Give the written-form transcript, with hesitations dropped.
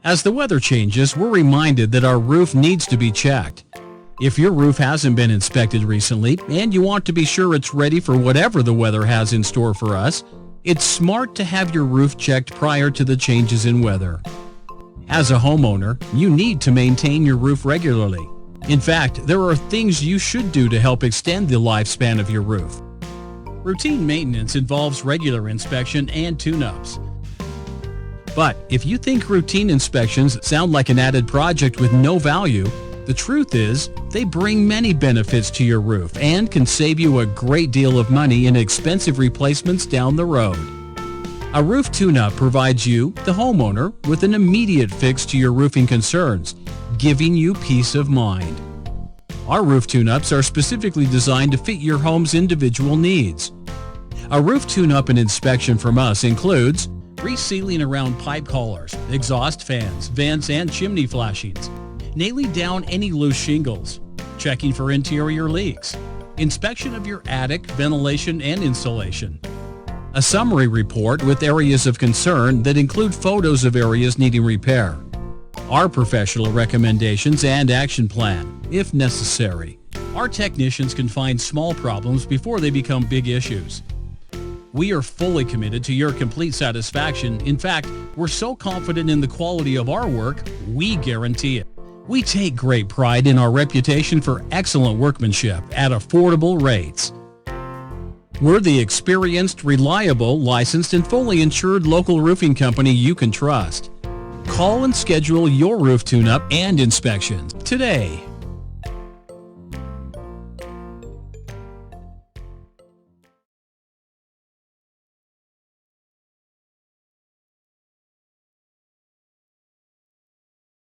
As the weather changes, we're reminded that our roof needs to be checked. If your roof hasn't been inspected recently and you want to be sure it's ready for whatever the weather has in store for us, it's smart to have your roof checked prior to the changes in weather. As a homeowner, you need to maintain your roof regularly. In fact, there are things you should do to help extend the lifespan of your roof. Routine maintenance involves regular inspection and tune-ups. But if you think routine inspections sound like an added project with no value, the truth is they bring many benefits to your roof and can save you a great deal of money in expensive replacements down the road. A roof tune-up provides you, the homeowner, with an immediate fix to your roofing concerns, giving you peace of mind. Our roof tune-ups are specifically designed to fit your home's individual needs. A roof tune-up and inspection from us includes resealing around pipe collars, exhaust fans, vents, and chimney flashings, nailing down any loose shingles, checking for interior leaks, inspection of your attic, ventilation, and insulation, a summary report with areas of concern that include photos of areas needing repair, our professional recommendations and action plan, if necessary. Our technicians can find small problems before they become big issues. We are fully committed to your complete satisfaction. In fact, we're so confident in the quality of our work, we guarantee it. We take great pride in our reputation for excellent workmanship at affordable rates. We're the experienced, reliable, licensed, and fully insured local roofing company you can trust. Call and schedule your roof tune-up and inspections today.